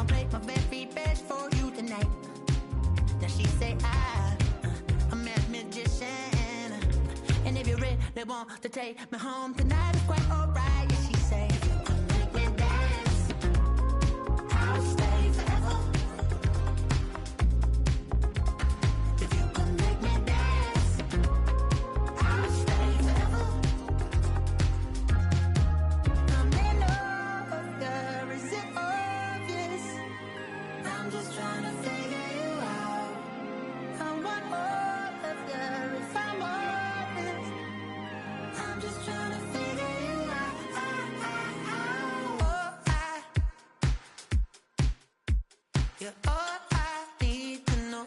I'll play my very best for you tonight. Now she say I'm a magician, and if you're ready, they want to take me home tonight, it's quite alright. Yeah, she say, make me dance, I'll stay forever. If you can make me dance, I'll stay forever. I'm in love, girl, is it obvious? I'm just trying to figure you out. I want all of you if I'm honest. I'm just trying to figure you out. You're all I need to know.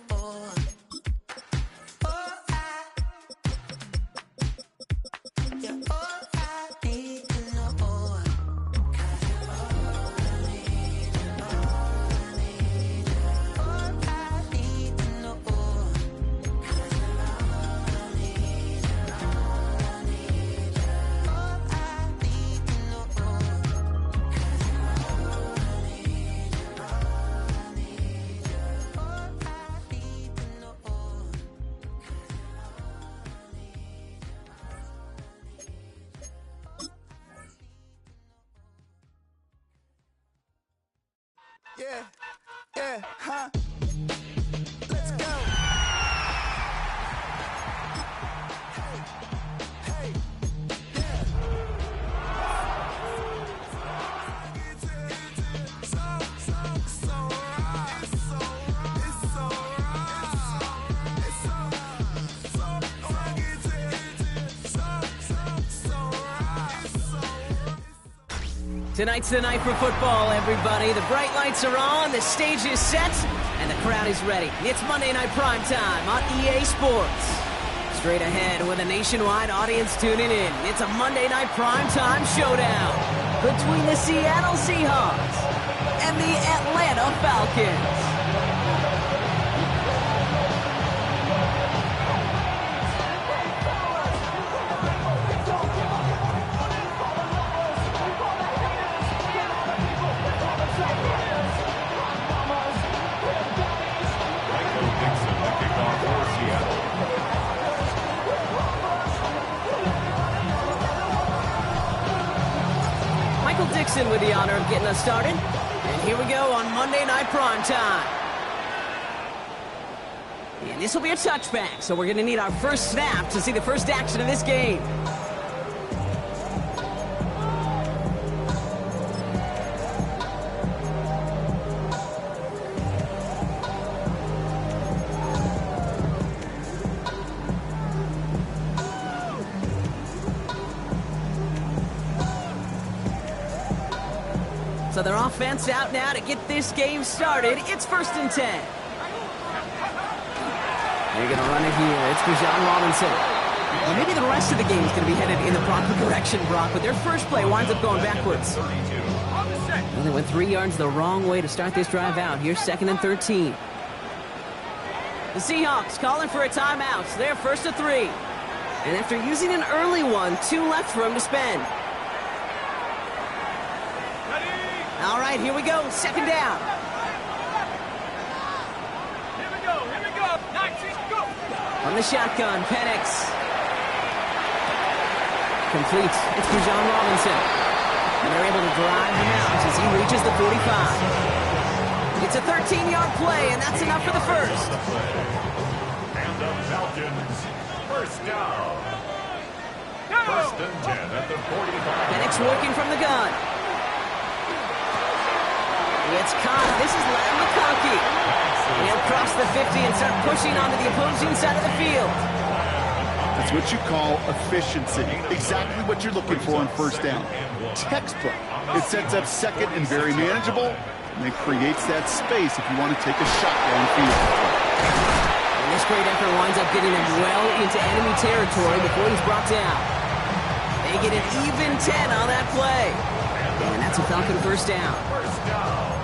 You're all I need to know. 'Cause you're all I need, you're all I need, you're all I need to know. 'Cause you're all I need, you're all I need, you're all I need to know. 'Cause you're all I need, you're all I need, you're all I need to know. 'Cause you're all I need, you're all I need, you're all I need. Yeah, yeah, huh? Let's go. Hey, yeah. Tonight's the night for football, everybody. The bright lights are on, the stage is set, and the crowd is ready. It's Monday Night Prime Time on EA Sports. Straight ahead with a nationwide audience tuning in, it's a Monday Night Prime Time showdown between the Seattle Seahawks and the Atlanta Falcons. Michael Dixon with the honor of getting us started. And here we go on Monday Night Prime Time. And this will be a touchback, so we're going to need our first snap to see the first action of this game. So their offense out now to get this game started. It's 1st and 10. They're going to run it here. It's for John Robinson. Well, maybe the rest of the game is going to be headed in the proper direction, Brock, but their first play winds up going backwards. Well, they went 3 yards the wrong way to start this drive out. Here's 2nd and 13. The Seahawks calling for a timeout. So they're 1st and 3. And after using an early one, 2 left for him to spend. All right, here we go. 2nd down. Here we go. 19, go. On the shotgun, Penix. Complete. It's for John Robinson. And they're able to drive him out as he reaches the 45. It's a 13-yard play, and that's enough for the first. And the Falcons, first down. 1st and 10 at the 45. Penix working from the gun. It's caught. This is Lam McConkey. He'll cross the 50 and start pushing onto the opposing side of the field. That's what you call efficiency. Exactly what you're looking for on 1st down. Textbook. It sets up 2nd and very manageable, and it creates that space if you want to take a shot downfield. And this great effort winds up getting him well into enemy territory before he's brought down. They get an even 10 on that play. And that's a Falcon 1st down.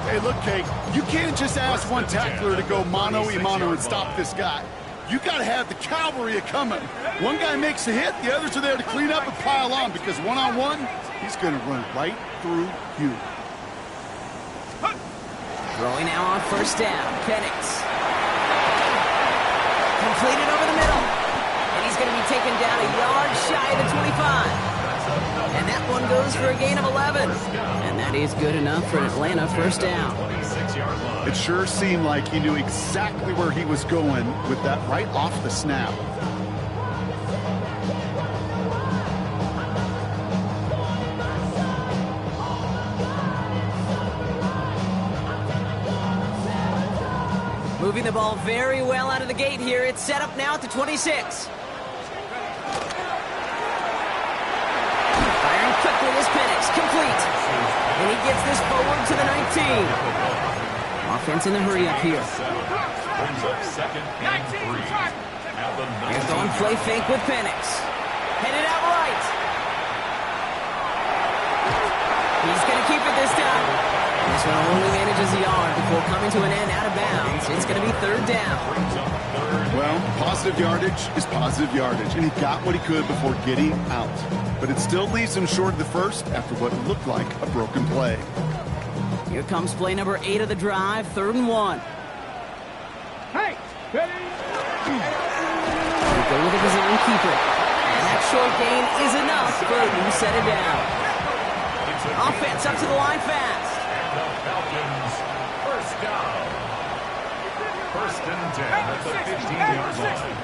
Hey, look, Kate, you can't just ask one tackler to go mano-a-mano and stop this guy. You got to have the cavalry coming. One guy makes a hit, the others are there to clean up and pile on, because one-on-one, he's going to run right through you. Throwing now on first down. Penix. Completed over the middle. And he's going to be taken down a yard shy of the 25. And that one goes for a gain of 11. And that is good enough for an Atlanta first down. It sure seemed like he knew exactly where he was going with that right off the snap. Moving the ball very well out of the gate here. It's set up now at the 26. Firing quickly is Penix. Complete. And he gets this forward to the 19. Offense in the hurry up here. Brings up second and 3. Here's going play fake with Penix. Headed out right. He's going to keep it this time. This one only manages a yard before coming to an end out of bounds. It's going to be third down. Well, positive yardage is positive yardage, and he got what he could before getting out. But it still leaves him short of the first after what looked like a broken play. Here comes play number 8 of the drive, 3rd and 1. Hey, ready? We go with the zone keeper. And that short gain is enough for you set it down. Offense up to the line fast. The Falcons, first down. 1st and 10 at the 15-yard line.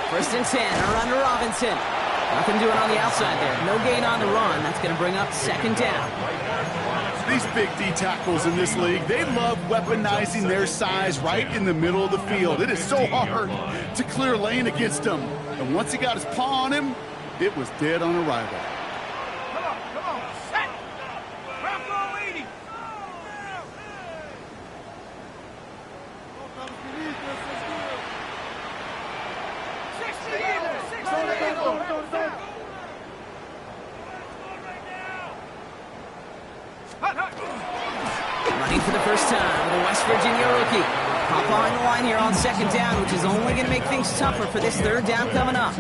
First and 10, around to Robinson. Nothing doing on the outside there. No gain on the run. That's going to bring up 2nd down. These big D tackles in this league, they love weaponizing their size right in the middle of the field. It is so hard to clear lane against them. And once he got his paw on him, it was dead on arrival. Come on, set. Rocco leading. Running for the first time with a West Virginia rookie. Hop on the line here on 2nd down, which is only going to make things tougher for this 3rd down coming up.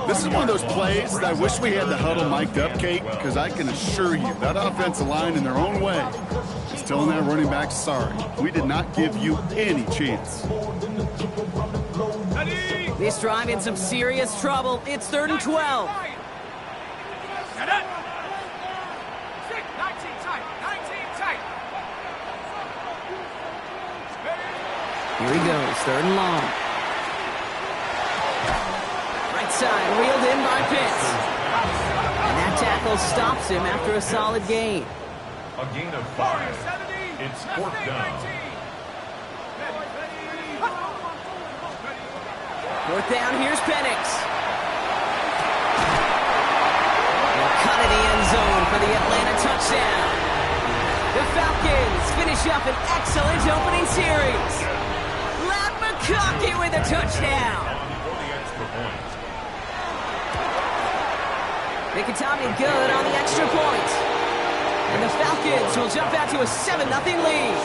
This is one of those plays that I wish we had the huddle mic'd up, Kate, because I can assure you that offensive line in their own way is telling that running back, sorry, we did not give you any chance. This drive in some serious trouble. It's 3rd and 12. Here he goes, 3rd and long. Right side, reeled in by Pitts. And that tackle stops him after a solid gain. A gain of 5. It's 4th down. 4th down, here's Penix. He'll cut in the end zone for the Atlanta touchdown. The Falcons finish up an excellent opening series. McConkey with a touchdown. For the extra point. Mikitami good on the extra point. And the Falcons will jump out to a 7-0 lead.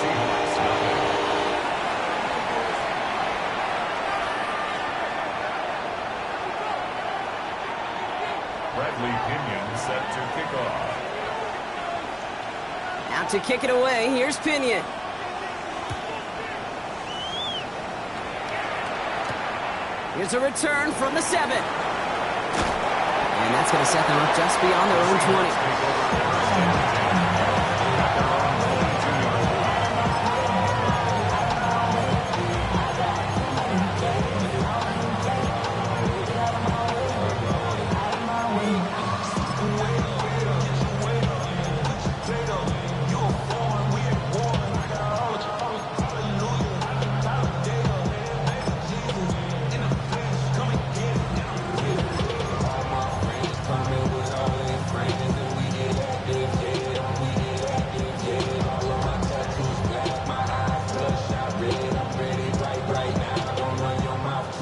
Bradley Pinion set to kick off. Out to kick it away, here's Pinion. Here's a return from the 7. And that's going to set them up just beyond their own 20.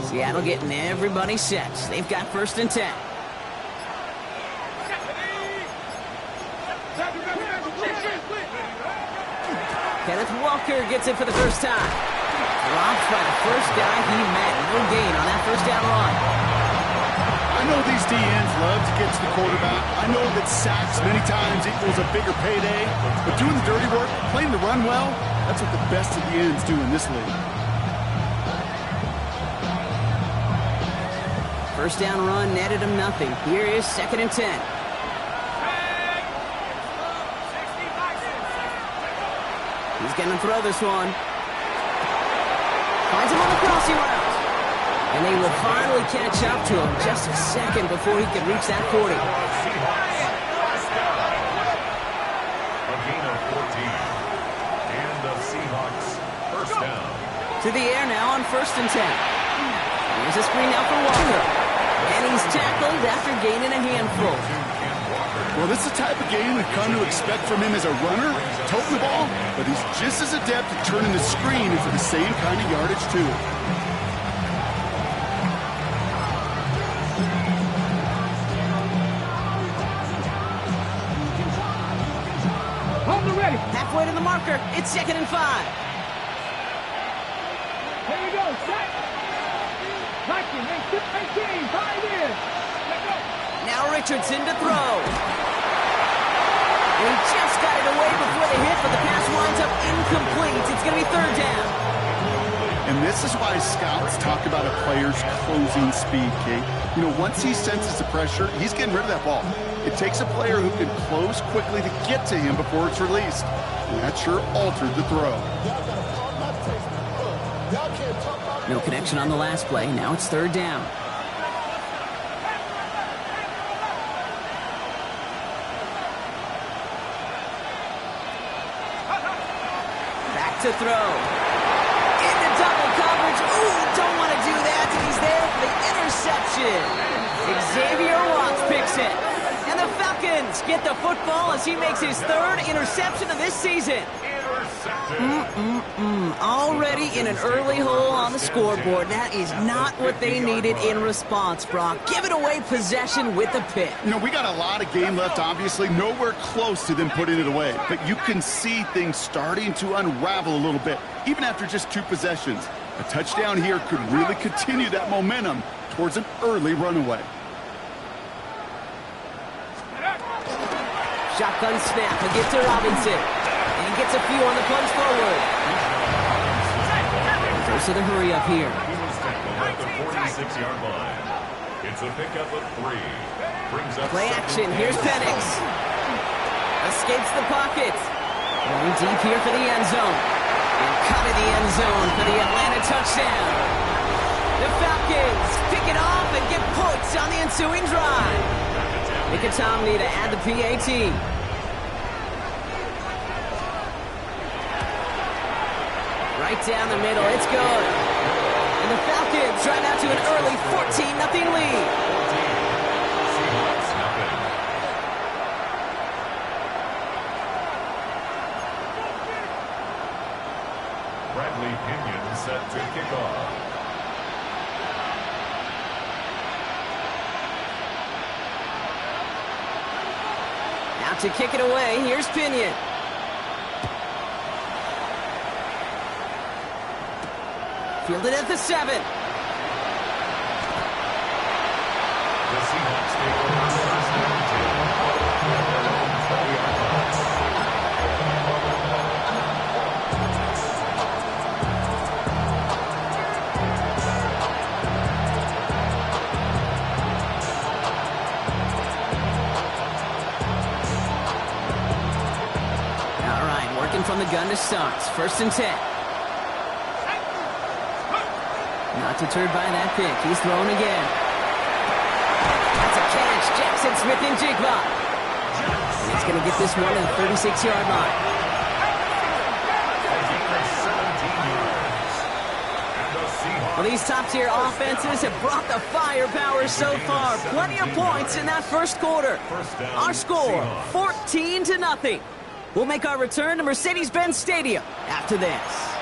Seattle getting everybody set. They've got 1st and 10. Kenneth Walker gets it for the first time. Dropped by the first guy he met. No gain on that first down run. I know these DNs love to get to the quarterback. I know that sacks many times equals a bigger payday. But doing the dirty work, playing the run well, that's what the best of the ends do in this league. First down run netted him nothing. Here is 2nd and 10. He's going to throw this one. Finds him on the crossing route. And they will finally catch up to him just a second before he can reach that 40. A gain of 14. And the Seahawks first down. To the air now on 1st and 10. Here's a screen now for Walker. And he's tackled after gaining a handful. Well, this is the type of game we've come to expect from him as a runner, toting the ball, but he's just as adept at turning the screen into the same kind of yardage, too. Hold the ready. Halfway to the marker. It's 2nd and 5. Here we go. Set. Locked in. 18. 5 in. Let's go. Now Richardson to throw. And he just got it away before the hit, but the pass winds up incomplete. It's going to be 3rd down. And this is why scouts talk about a player's closing speed, Kate. You know, once he senses the pressure, he's getting rid of that ball. It takes a player who can close quickly to get to him before it's released. And that sure altered the throw. No connection on the last play. Now it's 3rd down. Back to throw. Into double coverage. Ooh, don't want to do that. And he's there for the interception. Xavier Watts picks it. And the Falcons get the football as he makes his 3rd interception of this season. Already in an early hole on the scoreboard. That is not what they needed in response, Brock. Give it away possession with the pick. You know, we got a lot of game left, obviously. Nowhere close to them putting it away. But you can see things starting to unravel a little bit, even after just 2 possessions. A touchdown here could really continue that momentum towards an early runaway. Shotgun snap, a gift to Robinson. And he gets a few on the plunge forward. Goes to the hurry up here. He was tackled at the 46-yard line. It's a pickup of 3. Brings up Play action, here's Penix. Escapes the pocket. Going deep here for the end zone. And cut in the end zone for the Atlanta touchdown. The Falcons pick it off and get points on the ensuing drive. Nick Atomny to add the PAT. Right down the middle, it's good. And the Falcons drive out to an early 14-0 lead. Seahawks nothing. Bradley Pinion set to kick off. Now to kick it away, here's Pinion. Fielded at the 7. The Seahawks take over first down 10. 20-yard line. All right, working from the gun to start. 1st and 10. Not deterred by that pick. He's thrown again. That's a catch. Jackson Smith and Jigba. And he's going to get this one to the 36-yard line. A gain of 17 yards. And the Seahawks. Well, these top-tier offenses have brought the firepower so far. Plenty of points in that first quarter. Our score, 14-0. We'll make our return to Mercedes-Benz Stadium after this.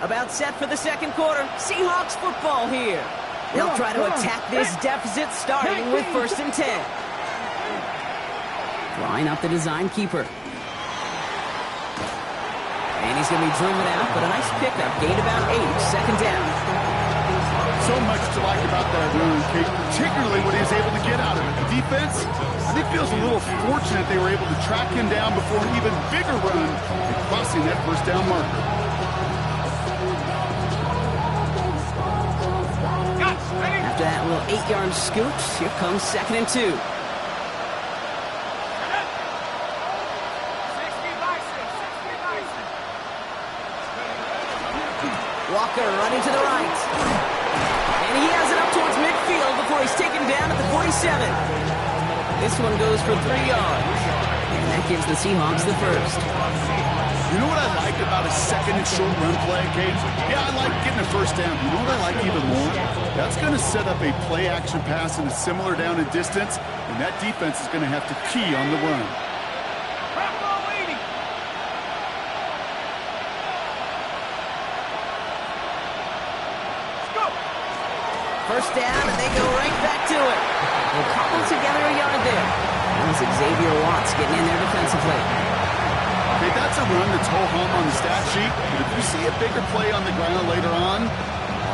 About set for the second quarter. Seahawks football here. They'll try to attack this deficit starting with 1st and 10. Line up the design keeper. And he's going to be driven out, but a nice pickup. Gained about 8, 2nd down. So much to like about that run, Kate, particularly what he was able to get out of it. The defense, I think, feels a little fortunate they were able to track him down before an even bigger run and crossing that 1st down marker. After that little 8-yard scoot, here comes 2nd and 2. Walker running to the right. And he has it up towards midfield before he's taken down at the 47. This one goes for 3 yards. And that gives the Seahawks the 1st. You know what I like about a 2nd and short run play, Kate? Yeah, I like getting a 1st down. You know what I like even more? That's going to set up a play-action pass in a similar down and distance, and that defense is going to have to key on the run. First down, and they go right back to it. They'll cobble together a yard there. That was Xavier Watts getting in there defensively. Okay, that's a run that's ho-hum on the stat sheet, but if you see a bigger play on the ground later on,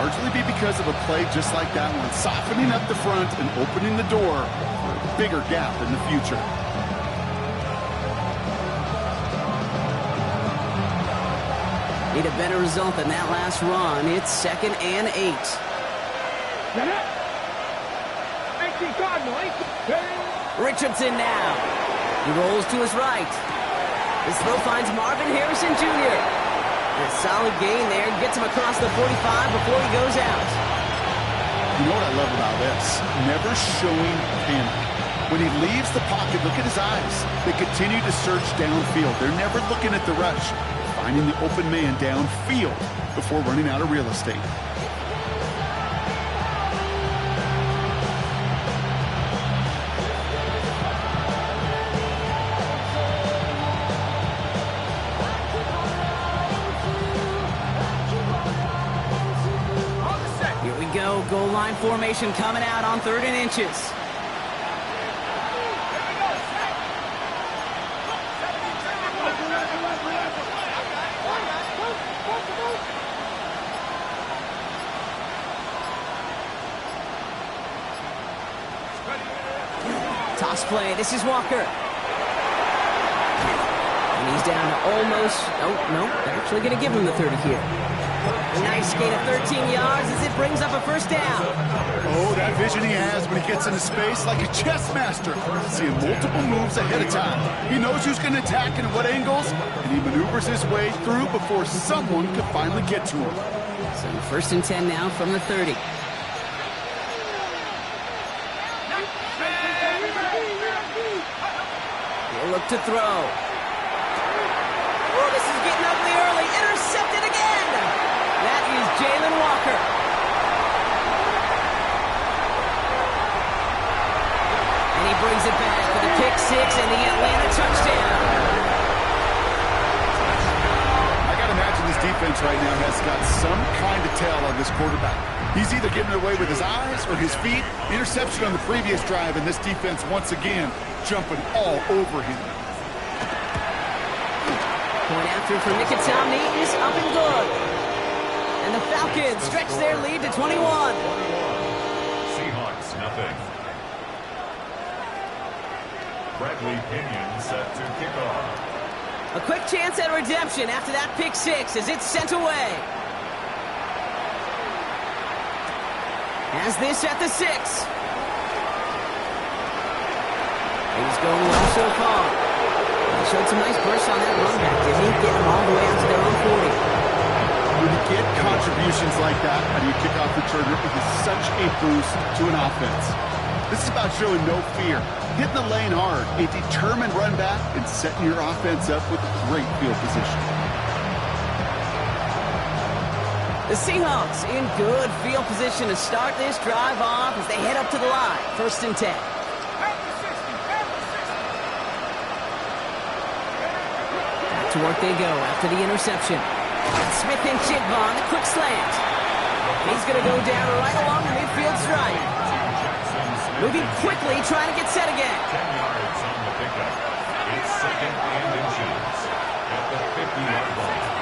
largely be because of a play just like that one, softening up the front and opening the door for a bigger gap in the future. Need a better result than that last run. It's 2nd and 8. Richardson now. He rolls to his right. This throw finds Marvin Harrison Jr. A solid gain there. Gets him across the 45 before he goes out. You know what I love about this? Never showing panic. When he leaves the pocket, look at his eyes. They continue to search downfield. They're never looking at the rush. Finding the open man downfield before running out of real estate. Goal line formation coming out on 3rd and inches. Toss play. This is Walker. And he's down to almost... Oh, no. They're actually going to give him the 30 here. A nice gain of 13 yards as it brings up a 1st down. Oh, that vision he has when he gets into space like a chess master. Seeing multiple moves ahead of time. He knows who's going to attack and at what angles, and he maneuvers his way through before someone can finally get to him. So 1st and 10 now from the 30. He'll look to throw. Oh, this is getting ugly early. Intercepted again. That is Jalen Walker. And he brings it back for the pick 6 and the Atlanta touchdown. I got to imagine this defense right now has got some kind of tell on this quarterback. He's either getting away with his eyes or his feet. Interception on the previous drive, and this defense once again jumping all over him. Point after for Nicotomney is up and good. And the Falcons stretch their lead to 21. Seahawks, nothing. Bradley Pinion set to kick off. A quick chance at redemption after that pick 6 as it's sent away. Has this at the 6. He's going well so far. He showed some nice bursts on that run back, didn't he? Getting them all the way out to their own 40. When you get contributions like that out of your kickoff returner, it is such a boost to an offense. This is about showing no fear, hitting the lane hard, a determined run back, and setting your offense up with great field position. The Seahawks in good field position to start this drive off as they head up to the line. 1st and 10. Back to work they go after the interception. Smith and Jigba on the quick slant. And he's going to go down right along the midfield stripe. Moving quickly, trying to get set again. 10 yards on the pickup. It's second and inches at the 50-yard line.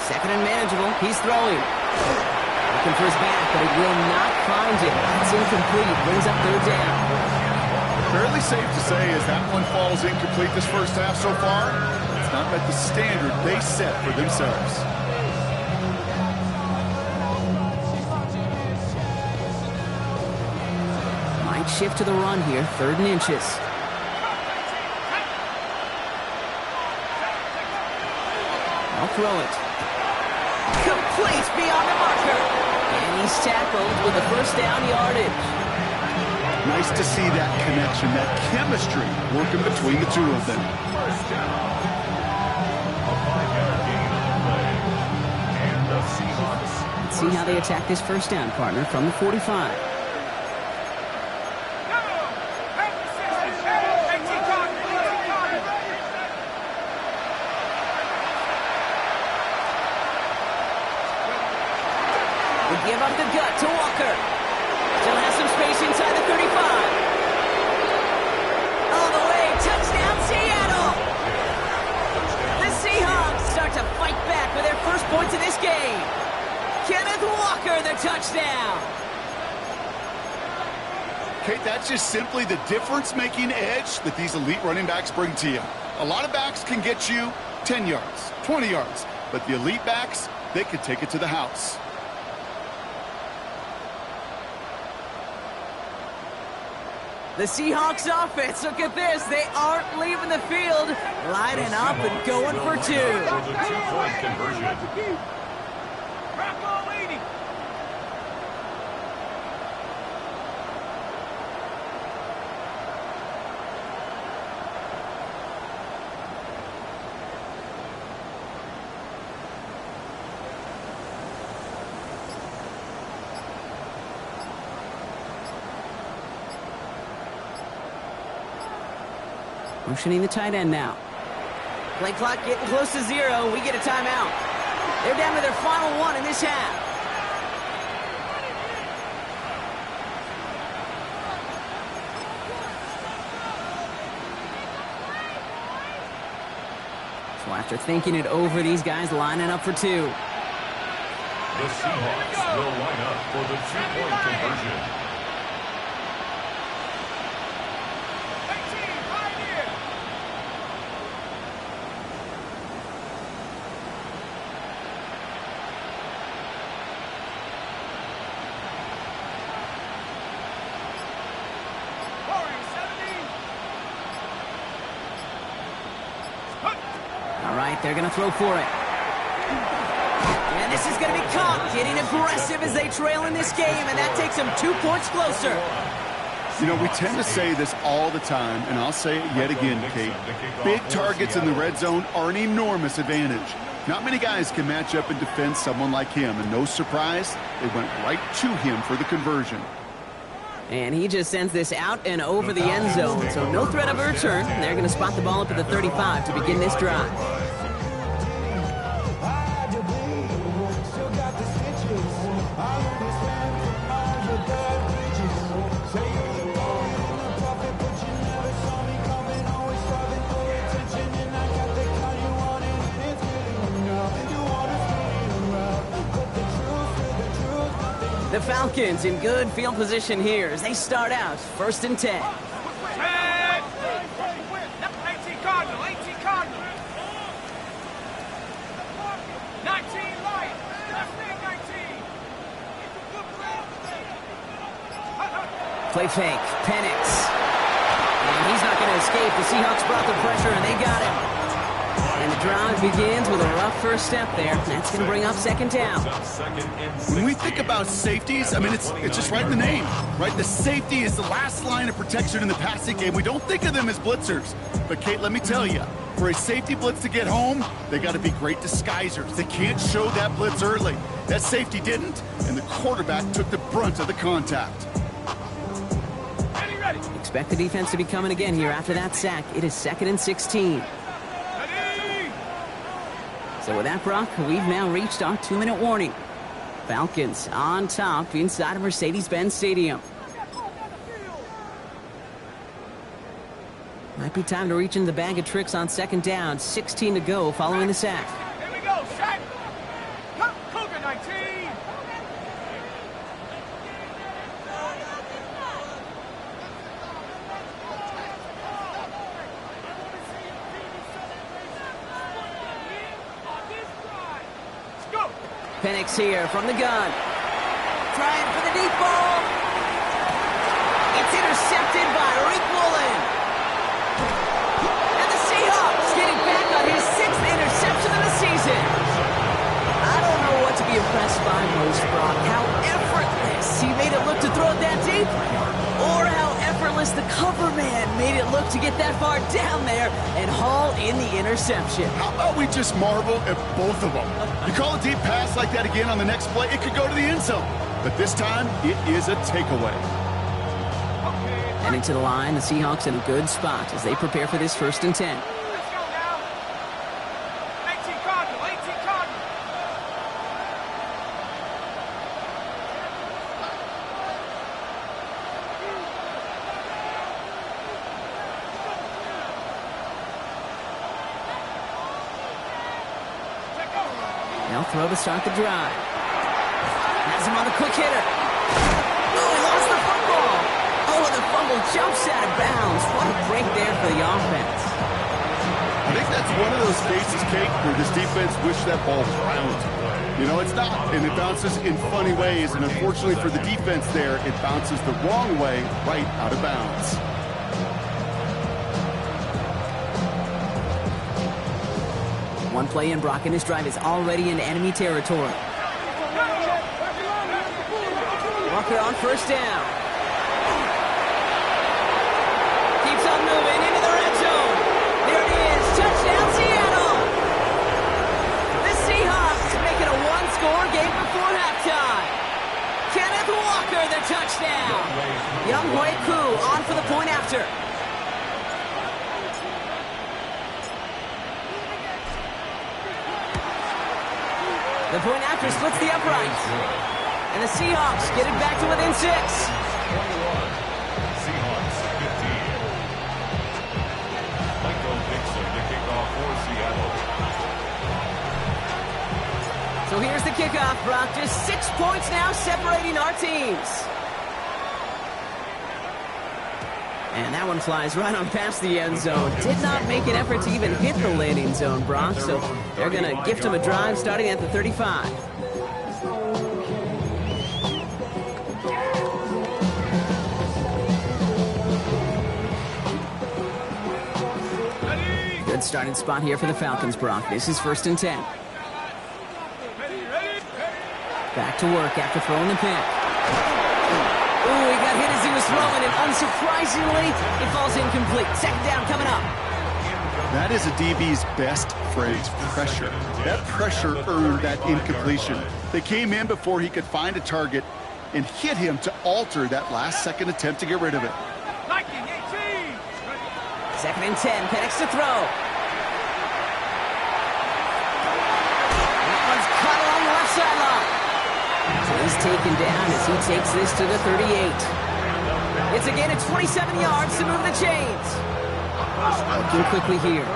Second and manageable. He's throwing. Looking for his back, but he will not find it. It's incomplete. Brings up third down. Fairly safe to say as that one falls incomplete this first half so far, it's not met the standard they set for themselves. Might shift to the run here. Third and inches. I'll throw it. Complete beyond the marker. And he's tackled with a first down yardage. Nice to see that connection, that chemistry working between the two of them. First down. A 5-yard gain on the play. And the Seahawks. Let's see how they attack this first down, partner, from the 45. Give up the gut to Walker. Still has some space inside the 35. All the way, touchdown Seattle! The Seahawks start to fight back with their first points of this game. Kenneth Walker, the touchdown. Kate, that's just simply the difference-making edge that these elite running backs bring to you. A lot of backs can get you 10 yards, 20 yards, but the elite backs, they can take it to the house. The Seahawks offense, look at this. They aren't leaving the field, lining up and going for two. For the two-point conversion. Motioning the tight end now. Play clock getting close to 0. We get a timeout. They're down to their final one in this half. So after thinking it over, these guys lining up for two. The Seahawks will line up for the two-point conversion. They're going to throw for it. And this is going to be caught. Getting aggressive as they trail in this game, and that takes them 2 points closer. You know, we tend to say this all the time, and I'll say it yet again, Kate. Big targets in the red zone are an enormous advantage. Not many guys can match up and defend someone like him, and no surprise, they went right to him for the conversion. And he just sends this out and over the end zone, so no threat of a return. They're going to spot the ball up at the 35 to begin this drive. The Falcons in good field position here as they start out 1st and 10. 18 Cardinal, 18 Cardinal. 19 Light, 19. Play fake, Penix. And he's not going to escape. The Seahawks brought the pressure and they got him. And the drive begins with a rough first step there. That's going to bring up 2nd down. When we think about safeties, I mean, it's just right in the name, right? The safety is the last line of protection in the passing game. We don't think of them as blitzers. But, Kate, let me tell you, for a safety blitz to get home, they got to be great disguisers. They can't show that blitz early. That safety didn't, and the quarterback took the brunt of the contact. Expect the defense to be coming again here after that sack. It is 2nd and 16. So with that, Brock, we've now reached our 2-minute warning. Falcons on top inside of Mercedes-Benz Stadium. Might be time to reach into the bag of tricks on second down. 16 to go following the sack. Here we go, sack. Cougar 19. Penix here from the gun. Trying for the deep ball. It's intercepted by Rick Woolen. And the Seahawks getting back on his 6th interception of the season. I don't know what to be impressed by most, Brock. How effortless he made it look to throw it that deep, or how effortless the cover man made it look to get that far down there and haul in the interception. How about we just marvel at both of them? You call a deep pass like that again on the next play, it could go to the end zone. But this time, it is a takeaway. Heading to the line, the Seahawks in a good spot as they prepare for this 1st and 10. Let's go now. 18 Cardinal, 18 Cardinal. They'll throw to start the drive. Has him on the quick hitter. Oh, he lost the football. Oh, the fumble jumps out of bounds. What a break there for the offense. I think that's one of those cases, Kate, where this defense wished that ball bounced. You know, it's not, and it bounces in funny ways, and unfortunately for the defense there, it bounces the wrong way right out of bounds. One play in, Brock, and his drive is already in enemy territory. Walker on 1st down. Keeps on moving into the red zone. There it is. Touchdown, Seattle. The Seahawks make it a 1-score game before halftime. Kenneth Walker, the touchdown. Younghoe Koo on for the point after. The point after splits the uprights. And the Seahawks get it back to within 6. 21. Seahawks 15. Michael Dixon to kick off for Seattle. So here's the kickoff, Brock. Just 6 points now separating our teams. And that one flies right on past the end zone. Did not make an effort to even hit the landing zone, Brock. So they're going to gift him a drive starting at the 35. Good starting spot here for the Falcons, Brock. This is 1st and 10. Back to work after throwing the pick. Ooh, he got hit as he was throwing, and unsurprisingly, it falls incomplete. 2nd down coming up. That is a DB's best friend, pressure. That pressure earned that incompletion. They came in before he could find a target and hit him to alter that last-second attempt to get rid of it. 2nd and 10, Penix to throw. That one's cut along the left sideline. So he's taken down as he takes this to the 38. It's again at 27 yards to move the chains. Looking quickly here.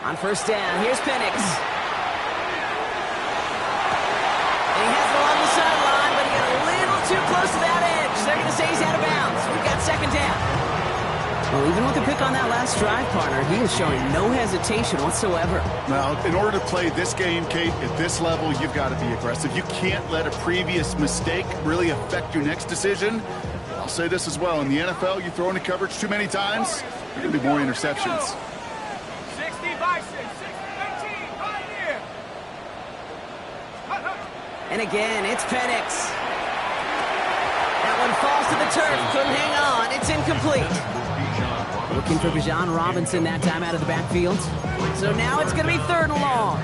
On 1st down, here's Penix. And he has it along the sideline, but he got a little too close to that edge. They're going to say he's out of bounds. We've got 2nd down. Well, even with the pick on that last drive, partner, he is showing no hesitation whatsoever. Now, in order to play this game, Kate, at this level, you've got to be aggressive. You can't let a previous mistake really affect your next decision. I'll say this as well. In the NFL, you throw into coverage too many times, there are going to be more interceptions. 60 by 6, 18, right here. And again, it's Penix. That one falls to the turf. Couldn't hang on. It's incomplete. Looking for Bijan Robinson that time out of the backfield. So now it's going to be 3rd and long.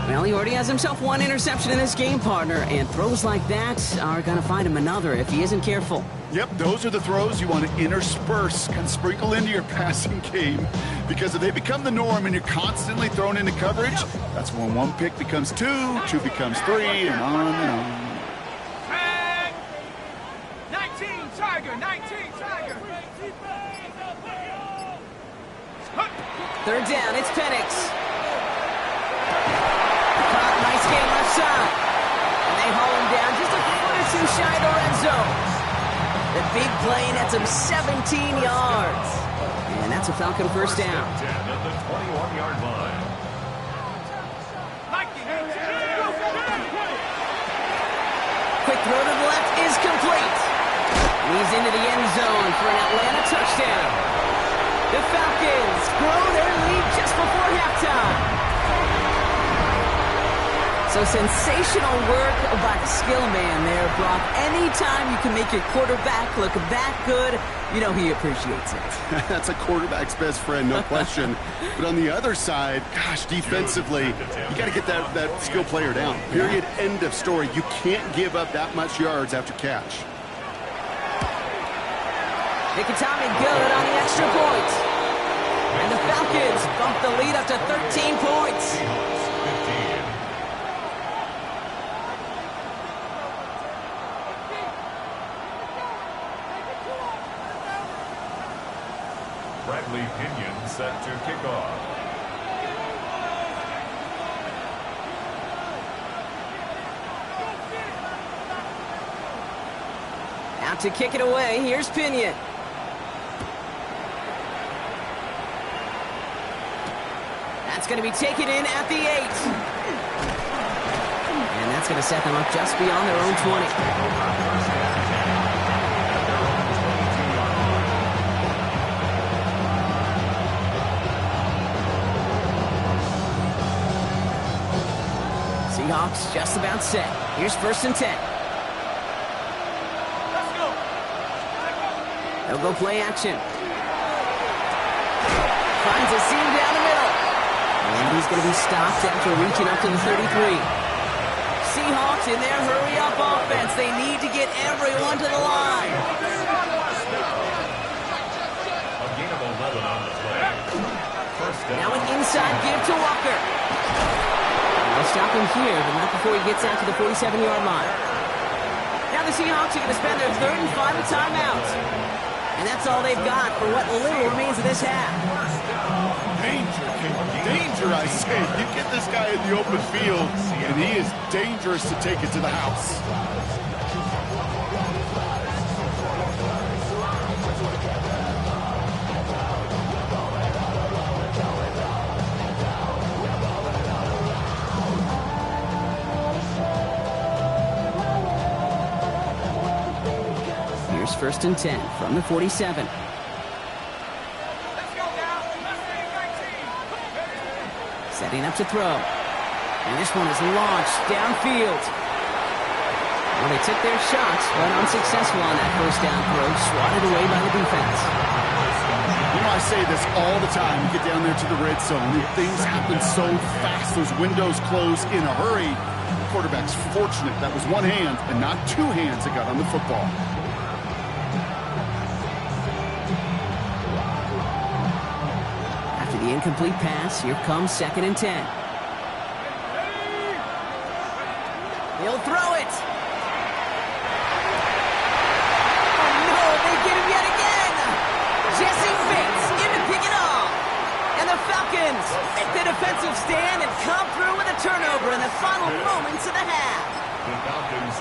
Well, he already has himself 1 interception in this game, partner, and throws like that are going to find him another if he isn't careful. Yep, those are the throws you want to intersperse, kind of sprinkle into your passing game, because if they become the norm and you're constantly thrown into coverage, that's when 1 pick becomes 2, 2 becomes 3, and on and on. 19 Tiger, 19 Tiger. 3rd down, it's Penix. Caught, nice game left side. And they haul him down just a foot or 2 shy of the red zone. The big play nets him 17 yards. And that's a Falcon 1st down. 10 at the 21-yard line. Quick throw to the left is complete. And he's into the end zone for an Atlanta touchdown. The Falcons grow their lead just before halftime. So sensational work by the skill man there, Brock. Anytime you can make your quarterback look that good, you know he appreciates it. That's a quarterback's best friend, no question. But on the other side, gosh, defensively, you got to get that skill player down. Period, end of story. You can't give up that much yards after catch. Nikitami good on the extra point. And the Falcons bump the lead up to 13 points. Bradley Pinion set to kick off. Out to kick it away, here's Pinion. That's going to be taken in at the 8. And that's going to set them up just beyond their own 20. Seahawks just about set. Here's 1st and 10. They'll go play action. Finds a seam down the middle. And he's going to be stopped after reaching up to the 33. Seahawks in their hurry-up offense. They need to get everyone to the line. A gain of 11 on the play. 1st down. Now an inside give to Walker. They'll stop him here, but not before he gets out to the 47-yard line. Now the Seahawks are going to spend their 3rd and final timeout. And that's all they've got for what little remains of this half. Danger, I say. You get this guy in the open field, and he is dangerous to take it to the house. Here's 1st and 10 from the 47. Setting up to throw. And this one is launched downfield. Well, they took their shots, but unsuccessful on that 1st down throw, swatted away by the defense. You know, I say this all the time. You get down there to the red zone, and things happen so fast. Those windows close in a hurry. The quarterback's fortunate that was 1 hand and not 2 hands that got on the football. After the incomplete pass, here comes 2nd and 10. He'll throw it. Oh no, they get him yet again. Jesse Bates in to pick it off. And the Falcons make the defensive stand and come through with a turnover in the final moments of the half.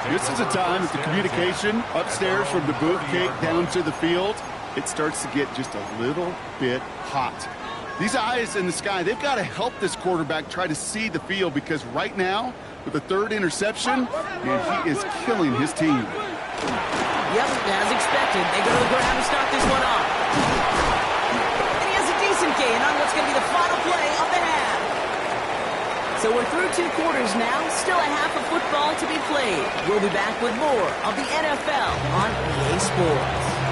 This is a time that the communication upstairs from the booth cake down to the field, it starts to get just a little bit hot. These eyes in the sky, they've got to help this quarterback try to see the field, because right now, with the 3rd interception, man, he is killing his team. Yep, as expected, they go to the ground to start this one off. And he has a decent gain on what's going to be the final play of the half. So we're through 2 quarters now, still a half of football to be played. We'll be back with more of the NFL on EA Sports.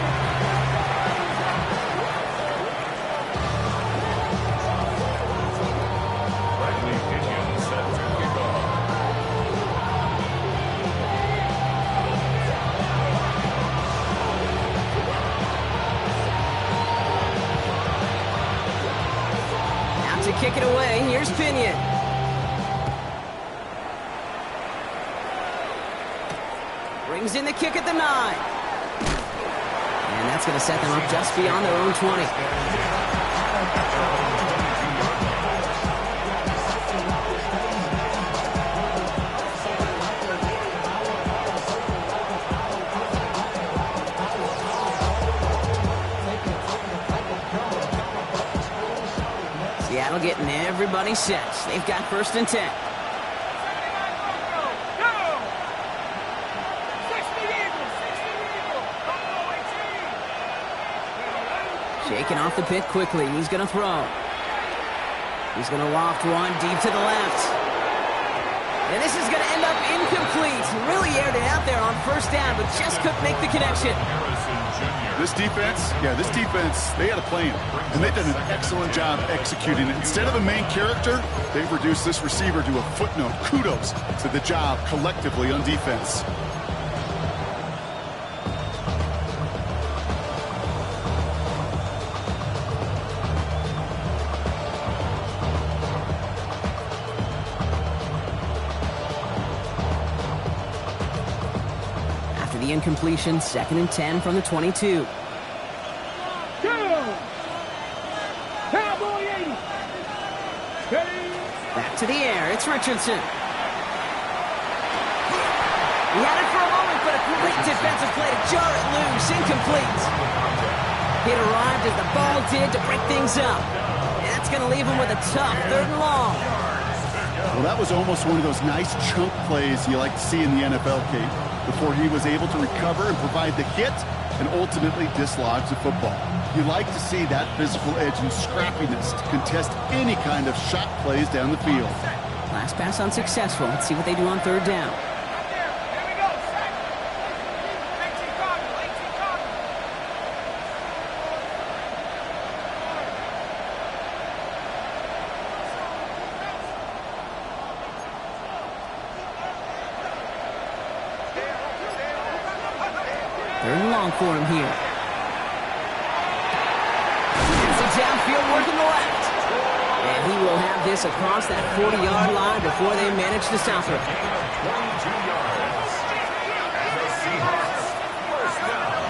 away. Here's Pinion. Brings in the kick at the 9. And that's going to set them up just beyond their own 20. Seattle getting everybody set. They've got 1st and 10. Shaking off the pit quickly. He's going to throw. He's going to loft one deep to the left. And this is going to end up incomplete. Really aired it out there on 1st down, but just couldn't make the connection. This defense, they had a plan, and they've done an excellent job executing it. Instead of a main character, they've reduced this receiver to a footnote. Kudos to the job collectively on defense. The incompletion, 2nd and 10 from the 22. Cowboy 80. Back to the air. It's Richardson. He had it for a moment, but a great defensive play to jar it loose. Incomplete. It arrived as the ball did to break things up. And that's going to leave him with a tough 3rd and long. Well, that was almost one of those nice chunk plays you like to see in the NFL, Kate, before he was able to recover and provide the hit and ultimately dislodge the football. You like to see that physical edge and scrappiness to contest any kind of shot plays down the field. Last pass unsuccessful. Let's see what they do on 3rd down. For him here. It's a downfield work in the left. And he will have this across that 40-yard line before they manage to stop him. 22 yards. And the Seahawks, 1st down.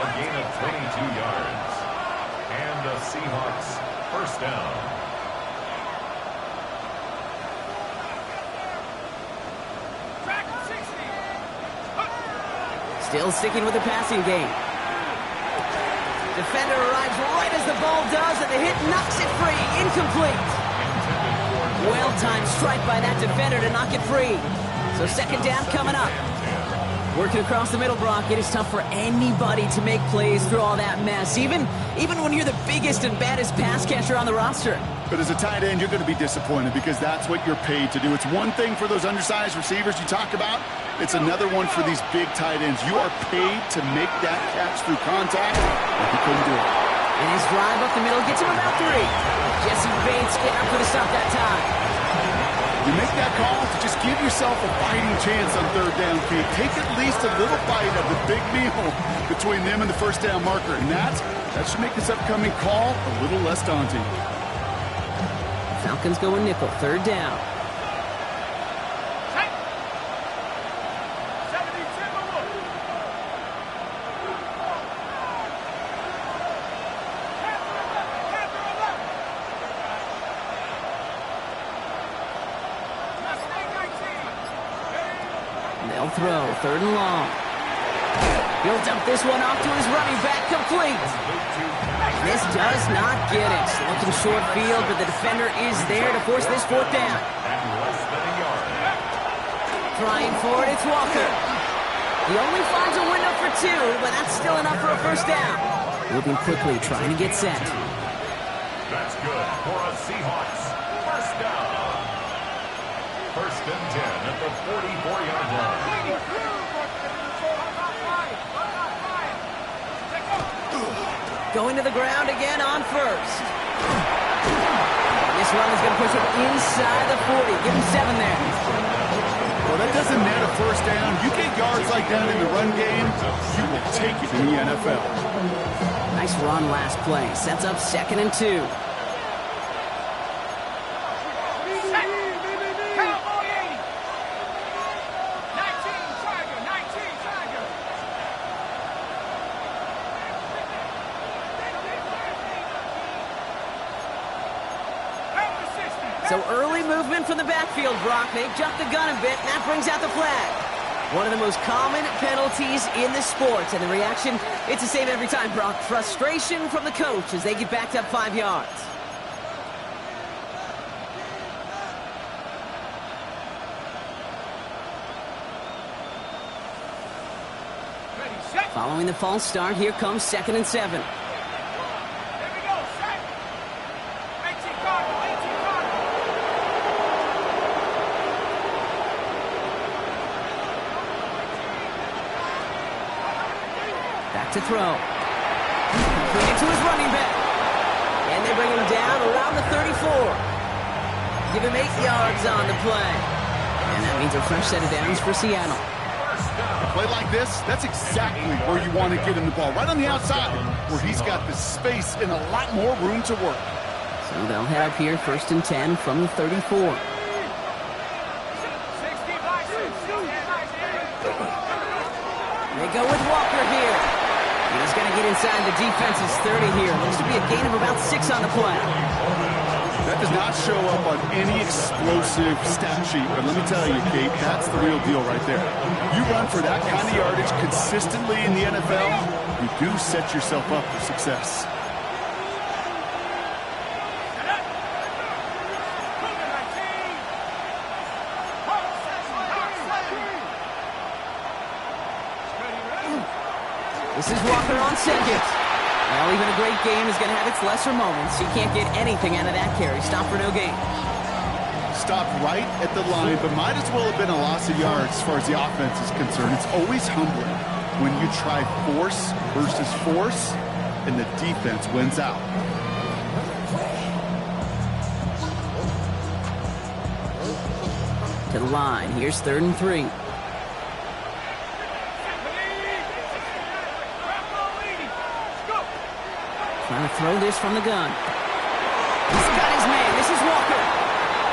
A gain of 22 yards. And the Seahawks, 1st down. Still sticking with the passing game. Defender arrives right as the ball does, and the hit knocks it free. Incomplete. Well-timed strike by that defender to knock it free. So 2nd down coming up. Working across the middle, Brock, it is tough for anybody to make plays through all that mess, even when you're the biggest and baddest pass catcher on the roster. But as a tight end, you're going to be disappointed because that's what you're paid to do. It's one thing for those undersized receivers you talk about. It's another one for these big tight ends. You are paid to make that catch through contact, and he couldn't do it. And his drive up the middle gets him about 3. Jesse Bates getting up for the stop that time. You make that call to just give yourself a fighting chance on 3rd down, Pete. Take at least a little bite of the big meal between them and the 1st down marker. And that should make this upcoming call a little less daunting. Falcons going nickel, 3rd down. They'll throw, 3rd and long. He'll dump this one off to his running back, complete. This does not get it. Looking short field, but the defender is there to force this 4th down. Trying for it, it's Walker. He only finds a window for 2, but that's still enough for a 1st down. Moving quickly, trying to get set. That's good for a Seahawks 1st down. 1st and 10 at the 44-yard line. Going to the ground again on 1st. This run is going to push him inside the 40. Give him 7 there. Well, that doesn't net a 1st down. You get yards like that in the run game, you will take it in the NFL. Nice run last play. Sets up 2nd and 2. So early movement from the backfield, Brock. They jump the gun a bit, and that brings out the flag. One of the most common penalties in the sport, and the reaction, it's the same every time, Brock. Frustration from the coach as they get backed up 5 yards. Following the false start, here comes 2nd and 7. Here we go, set. 18 Cardinal, 18 Cardinal. Back to throw. Completed to his running back. And they bring him down around the 34. Give him 8 yards on the play. And that means a fresh set of downs for Seattle. A play like this, that's exactly where you want to get him the ball, right on the outside, where he's got the space and a lot more room to work. So they'll head up here, 1st and 10 from the 34. 60 by 6. They go with Walker here. He's going to get inside the defense's 30 here. Looks to be a gain of about 6 on the play. That does not show up on any explosive stat sheet, but let me tell you, Kate, that's the real deal right there. You run for that kind of yardage consistently in the NFL, you do set yourself up for success. This is Walker on 2nd. Well, even a great game is going to have its lesser moments. You can't get anything out of that carry. Stop for no gain. Stopped right at the line, but might as well have been a loss of yards as far as the offense is concerned. It's always humbling when you try force versus force, and the defense wins out. To the line. Here's 3rd and 3. Trying to throw this from the gun. He's got his man. This is Walker.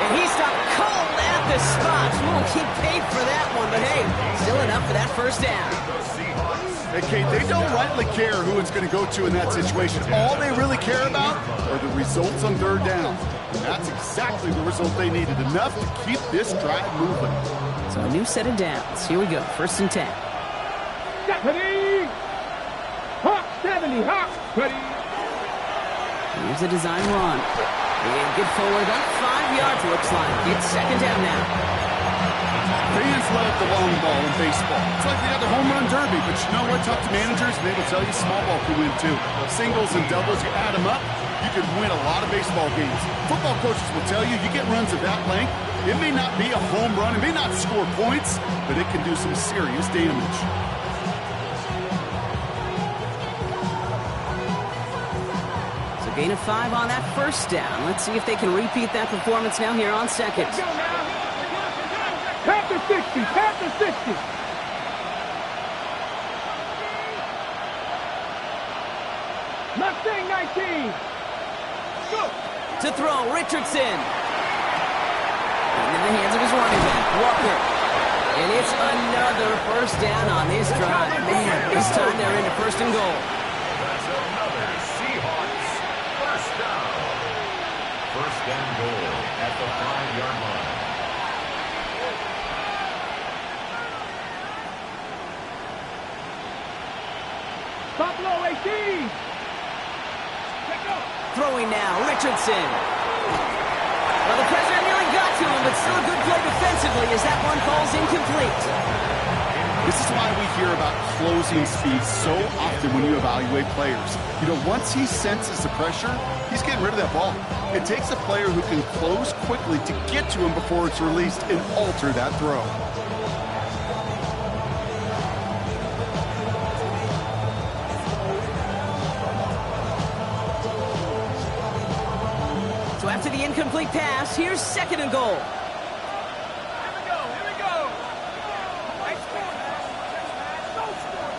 And he stopped cold at the spot. Won't get paid for that one, but hey, still enough for that 1st down. Hey, Kate, they don't rightly care who it's going to go to in that situation. All they really care about are the results on 3rd down. And that's exactly the result they needed. Enough to keep this drive moving. So a new set of downs. Here we go. 1st and 10. Deputy! Hawk 70, Hawk! Ready? Here's a design run. And get forward up 5 yards, looks like. It's 2nd down now. Fans love the long ball in baseball. It's like they got the home run derby, but you know what? Talk to managers, and they will tell you small ball can win too. Singles and doubles, you add them up, you can win a lot of baseball games. Football coaches will tell you, you get runs of that length, it may not be a home run, it may not score points, but it can do some serious damage. Gain of 5 on that 1st down. Let's see if they can repeat that performance now here on 2nd. Panther 60, Panther 60. Mustang 19. Go. To throw, Richardson. Into the hands of his running back, Walker. And it's another 1st down on this drive. Man, this time they're into 1st and goal. That's another Seahawks 1st down. 1st and goal at the 5-yard line. Buffalo 18. Throwing now, Richardson. Well, the pressure nearly got to him, but still a good play defensively as that one falls incomplete. This is why we hear about closing speed so often when you evaluate players. You know, once he senses the pressure, he's getting rid of that ball. It takes a player who can close quickly to get to him before it's released and alter that throw. So after the incomplete pass, here's 2nd and goal. Here we go. Nice score. No score.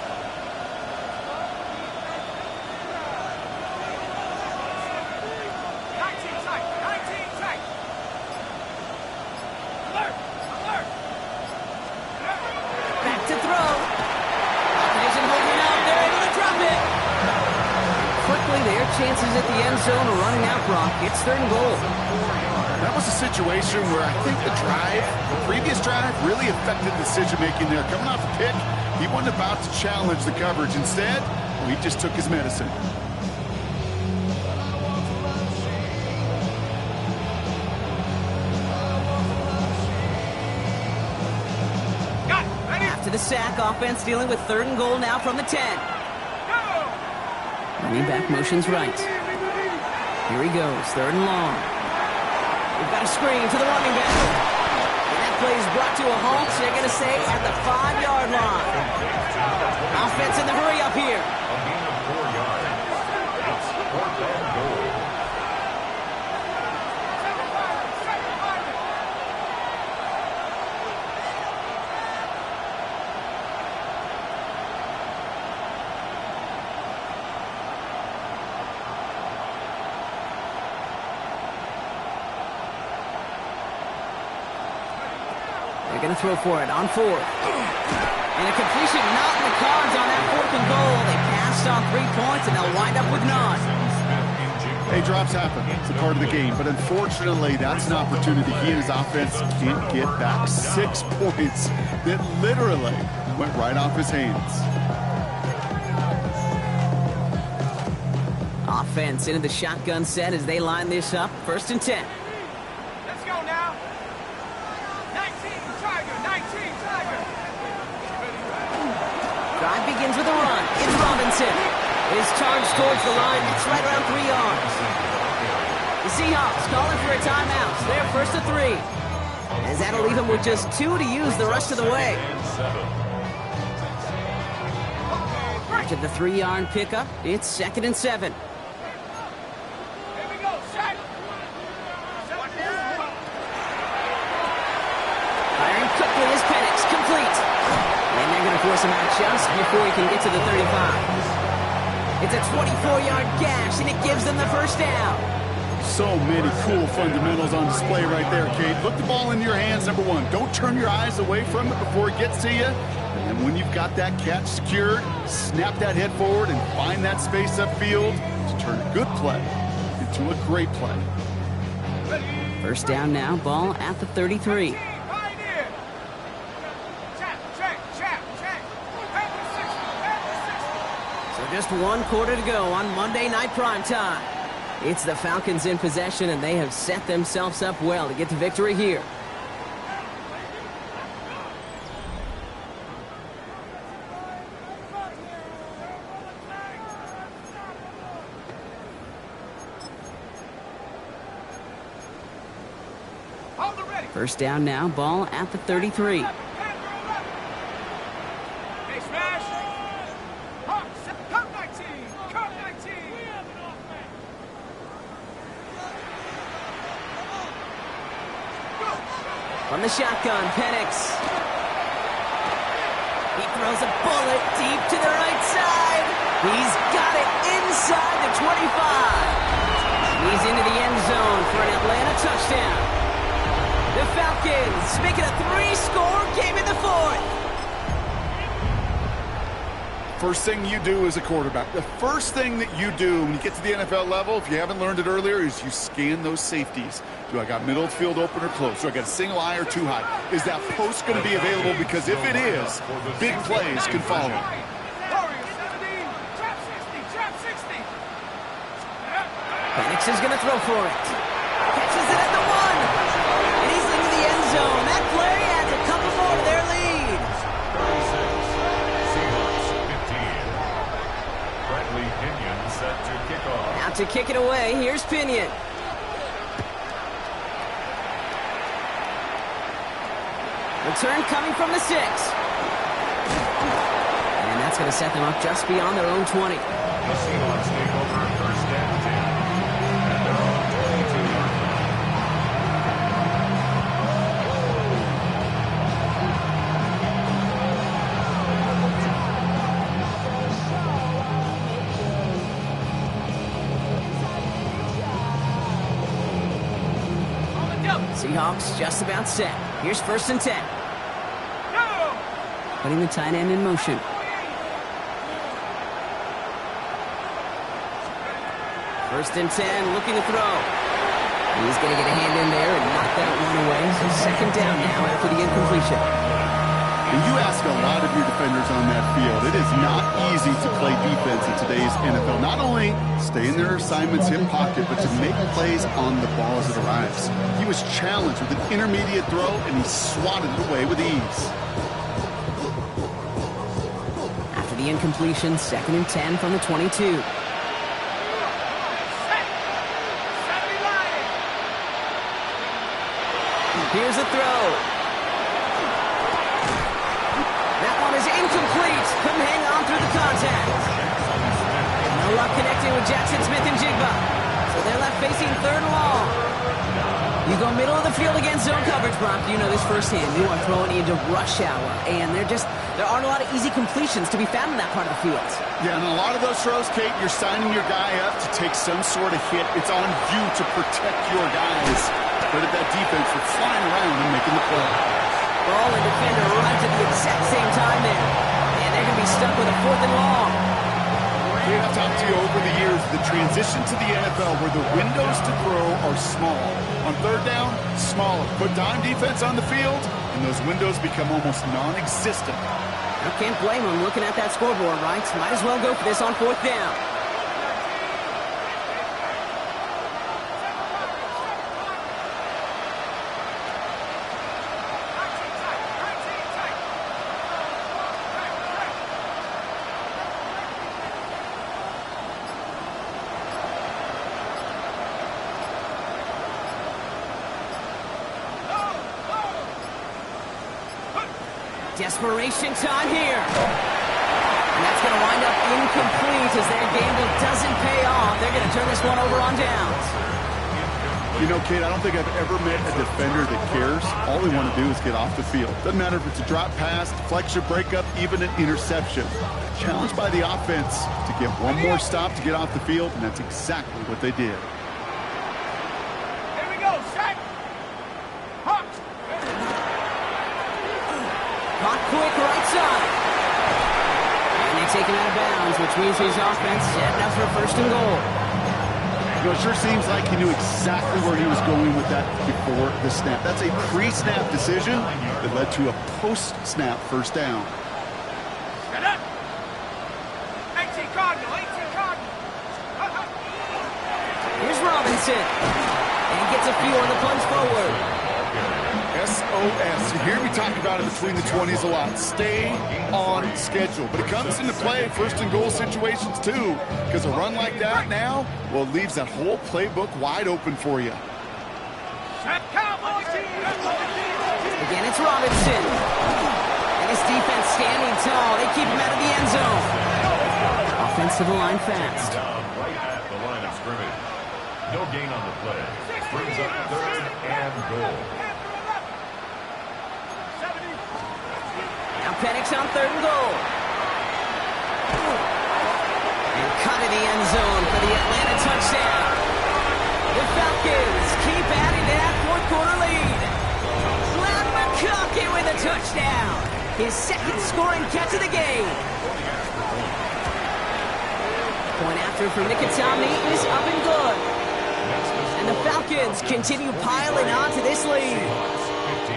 19 tight. 19 tight. Alert. Alert. Back to throw. Opposition holding out. They're able to drop it. Quickly, their chances at the end zone are running out, Brock. It's 3rd and goal. That was a situation where I think the previous drive, really affected decision-making there. Coming off a pick, he wasn't about to challenge the coverage. Instead, he just took his medicine. After the sack, offense dealing with 3rd and goal now from the 10. Running back motions right. Here he goes, 3rd and long. We've got a screen to the running back. And that play is brought to a halt, so they're going to say at the 5-yard line. Offense in the hurry up here. A gain of 4 yards. It's 4th and goal. They're going to throw for it on 4th. And a completion not in the cards on that 4th and goal. They passed on 3 points, and they'll wind up with none. Hey, drops happen. It's a part of the game. But unfortunately, that's an opportunity he and his offense can't get back. 6 points that literally went right off his hands. Offense into the shotgun set as they line this up. 1st and 10. Let's go now. 19 Tiger. Drive begins with a run. It's Robinson. Is charged towards the line. It's right around 3 yards. The Seahawks calling for a timeout. They're 1st and 3. As that'll leave him with just 2 to use the rest of the way. After the 3-yard pickup, it's 2nd and 7. Here we go, set. Firing quickly is Penix, complete. And they're going to force him out just before he can get to the 35. It's a 24-yard gash, and it gives them the 1st down. So many cool fundamentals on display right there, Kate. Look the ball in your hands, number 1. Don't turn your eyes away from it before it gets to you. And then when you've got that catch secured, snap that head forward and find that space upfield to turn a good play into a great play. 1st down now, ball at the 33. Just 1 quarter to go on Monday Night Primetime. It's the Falcons in possession, and they have set themselves up well to get the victory here. First down now, ball at the 33. From the shotgun, Penix. He throws a bullet deep to the right side. He's got it inside the 25. He's into the end zone for an Atlanta touchdown. The Falcons make it a 3-score game in the 4th. First thing you do as a quarterback, the first thing that you do when you get to the NFL level, if you haven't learned it earlier, is you scan those safeties. Do I got middle of the field open or close? Do I got a single high or 2 high? Is that post going to be available? Because if it is, big plays can follow. Penix is going to throw for it. Catches it at the 1. And he's into the end zone. That play adds a couple more to their lead. 36, Seahawks 15. Bradley Pinion set to kick off. Now to kick it away, here's Pinion. Return coming from the 6. And that's going to set them up just beyond their own 20. The Seahawks take over 1st and 10. And they're on 22-yard line. Seahawks just about set. Here's 1st and 10. Putting the tight end in motion. First and 10, looking to throw. He's going to get a hand in there and knock Knock that one away. So second down now after the incompletion. And you ask a lot of your defenders on that field. It is not easy to play defense in today's NFL. Not only stay in their assignments, hip pocket, but to make plays on the ball as it arrives. He was challenged with an intermediate throw, and he swatted it away with ease. After the incompletion, 2nd and 10 from the 22. Here's a throw. That one is incomplete. Couldn't hang on through the contact. No luck connecting with Jackson Smith and Jigba. So they're left facing 3rd and long. You go middle of the field against zone coverage, Brock. You know this firsthand. You are throwing into rush hour. And there aren't a lot of easy completions to be found in that part of the field. Yeah, and a lot of those throws, Kate, you're signing your guy up to take some sort of hit. It's on you to protect your guys. Credit that defense for flying around and making the play. Ball and defender right at the exact same time there. And they're going to be stuck with a 4th and long. Kate, I've talked to you over the years, the transition to the NFL where the windows to throw are small. On 3rd down, smaller. Put dime defense on the field, and those windows become almost non-existent. I can't blame them looking at that scoreboard, right? Might as well go for this on 4th down. Desperation time here. And that's going to wind up incomplete as their gamble doesn't pay off. They're going to turn this one over on downs. You know, Kate, I don't think I've ever met a defender that cares. All they want to do is get off the field. Doesn't matter if it's a drop pass, deflection, breakup, even an interception. Challenged by the offense to get one more stop to get off the field, and that's exactly what they did. Here we go, set. Hooked. Caught quick right side. And they take him out of bounds, which means his offense setting up for 1st and goal. You know, it sure seems like he knew exactly where he was going with that before the snap. That's a pre-snap decision that led to a post-snap 1st down. Get up. 18 Cardinal, 18 Cardinal. Here's Robinson. And he gets a feel on the plunge forward. SOS. You hear me talk about it between the 20s a lot. Stay on schedule. But it comes into play 1st and goal situations too. Because a run like that now, well, it leaves that whole playbook wide open for you. Set Cowboys. Again, it's Robinson. And his defense standing tall. They keep him out of the end zone. Offensive line fast. Down right at the line of scrimmage. No gain on the play. Brings up 3rd and goal. Now Penix on 3rd and goal. And cut in the end zone for the Atlanta touchdown. The Falcons keep adding to that 4th quarter lead. Glenn McConkey with a touchdown. His 2nd scoring catch of the game. Point after from Nicotomney is up and good. And the Falcons continue piling on to this lead. 15.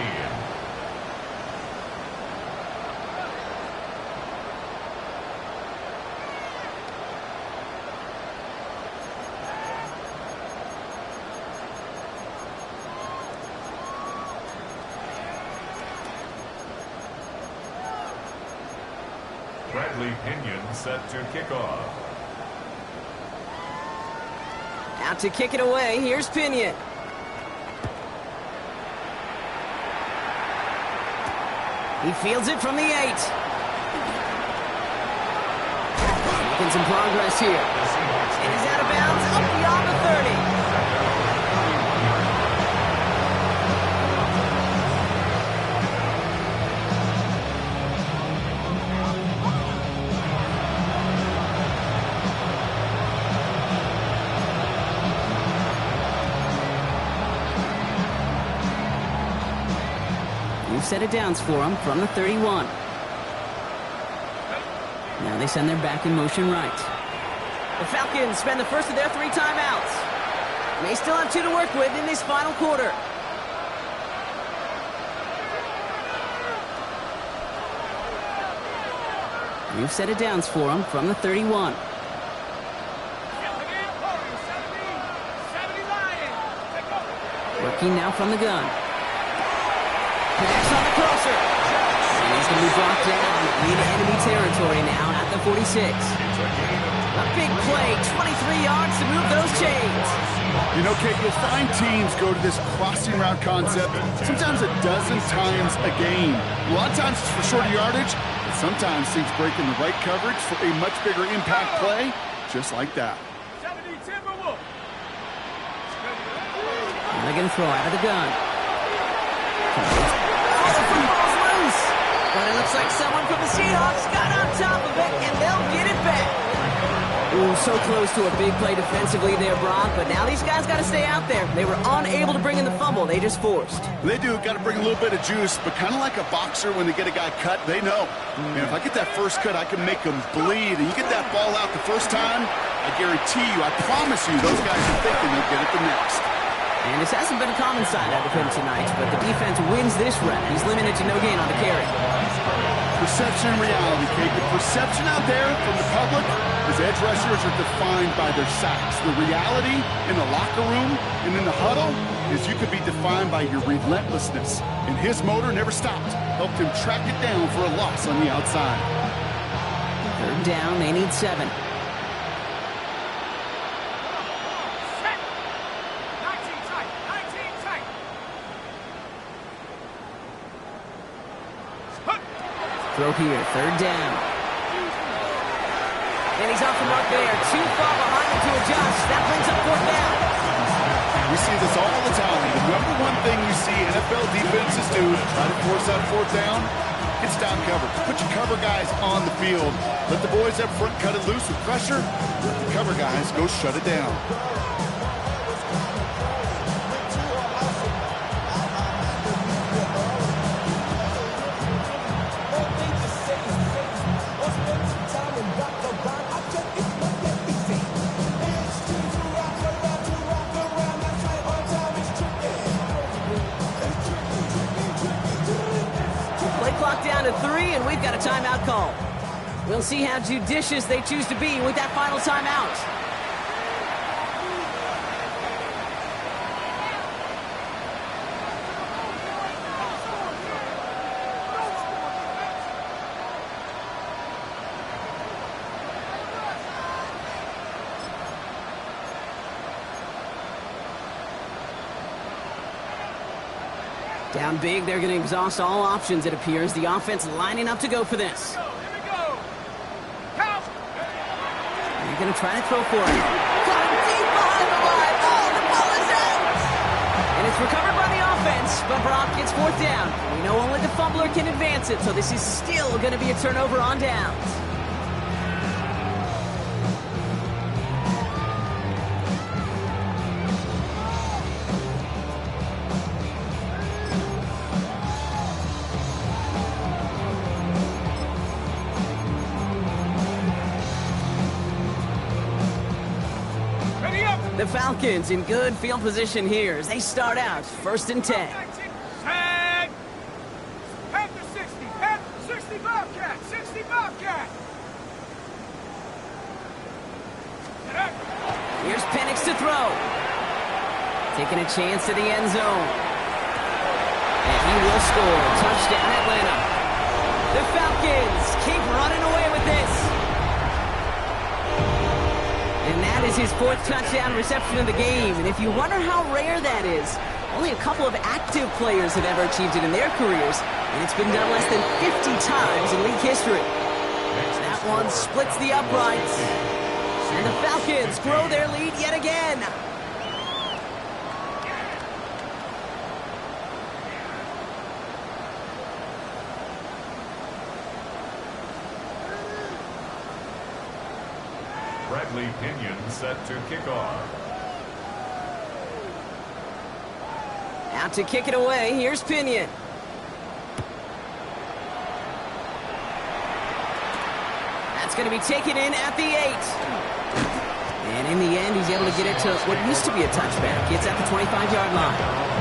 Bradley Pinion set to kick off. Out to kick it away, here's Pinion. He fields it from the 8. Making some progress here. And he's out of bounds, up beyond the 30. Set of downs for him from the 31. Now they send their back in motion right. The Falcons spend the first of their 3 timeouts. They still have 2 to work with in this final quarter. New set of downs for him from the 31. Working now from the gun. Connects on the crosser. And he's going to be brought down in enemy territory now at the 46. A big play, 23 yards to move those chains. You know, Kate, you'll find teams go to this crossing route concept sometimes a dozen times a game. A lot of times it's for shorter yardage, but sometimes teams break in the right coverage for a much bigger impact play, just like that. And they're going to throw out of the gun. Oh, the football's loose. But it looks like someone from the Seahawks got on top of it, and they'll get it back. Ooh, so close to a big play defensively there, Brock, but now these guys got to stay out there. They were unable to bring in the fumble. They just forced. They do. Got to bring a little bit of juice, but kind of like a boxer when they get a guy cut, they know. Man, if I get that first cut, I can make them bleed. And you get that ball out the first time, I guarantee you, I promise you, those guys are thinking they'll get it the next. And this hasn't been a common side out of him tonight, but the defense wins this round. He's limited to no gain on the carry. Perception and reality, Kate. The perception out there from the public is edge rushers are defined by their sacks. The reality in the locker room and in the huddle is you could be defined by your relentlessness. And his motor never stopped. Helped him track it down for a loss on the outside. Third down, they need 7. Throw here, third down. And he's off the mark there. Too far behind him to adjust. That brings up fourth down. We see this all the time. The number one thing you see NFL defenses do to try to force out fourth down, it's down cover. Put your cover guys on the field. Let the boys up front cut it loose with pressure. Let the cover guys go shut it down. Down to 3, and we've got a timeout call. We'll see how judicious they choose to be with that final timeout. Down big, they're going to exhaust all options, it appears. The offense lining up to go for this. Here we go. Count. They're going to try to throw for it. Got him deep behind the line. Oh, the ball is out! And it's recovered by the offense, but Brock gets fourth down. We know only the fumbler can advance it, so this is still going to be a turnover on downs. The Falcons in good field position here as they start out first and 10. Tag. Panther 60. Panther 60 Bobcat. 60 Bobcat. Here's Penix to throw. Taking a chance to the end zone. And he will score. Touchdown Atlanta. The Falcons keep running away with this. And that is his 4th touchdown reception of the game. And if you wonder how rare that is, only a couple of active players have ever achieved it in their careers. And it's been done less than 50 times in league history. That one splits the uprights. And the Falcons grow their lead yet again. Bradley Pinion set to kick off. Out to kick it away, here's Pinion. That's going to be taken in at the 8. And in the end, he's able to get it to what used to be a touchback. It's at the 25-yard line.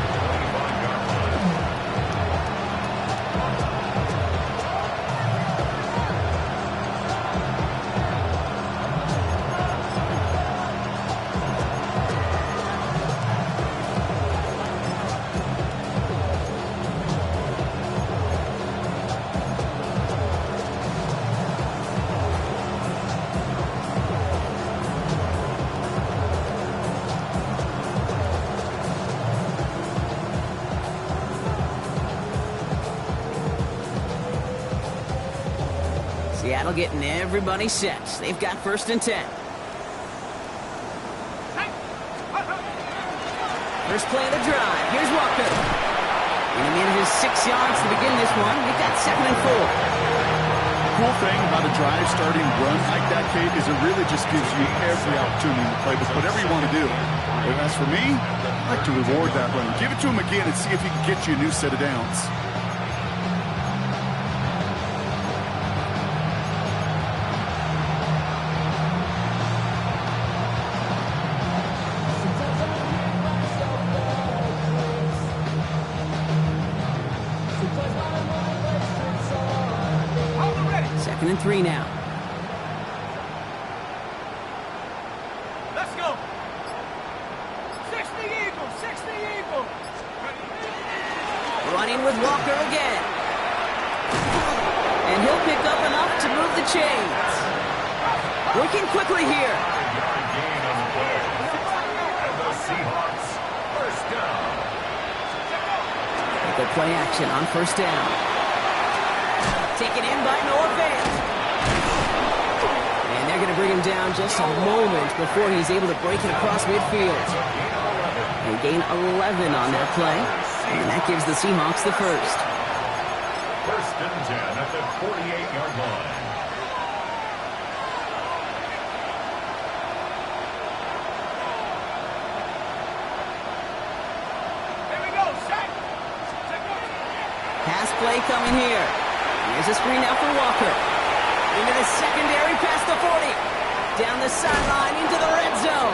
Seattle getting everybody set. They've got 1st and 10. First play of the drive. Here's Walker. And he manages 6 yards to begin this one. We've got 2nd and 4. Cool thing about a drive starting run like that, Kate, is it really just gives you every opportunity to play with whatever you want to do. But as for me, I like to reward that run. Give it to him again and see if he can get you a new set of downs. Second and 3 now. Let's go. 60 Eagles, 60 Eagles. Running with Walker again. And he'll pick up enough to move the chains. Working quickly here. Yard gain on the play. And the Seahawks, first down. Good play action on 1st down. Taken in by Noah Fant. And they're going to bring him down just a moment before he's able to break it across midfield. They gain 11 on that play, and that gives the Seahawks the first. 1st and 10 at the 48-yard line. Here we go, set. Pass play coming here. Here's a screen now for Walker. Into the secondary past the 40. Down the sideline into the red zone.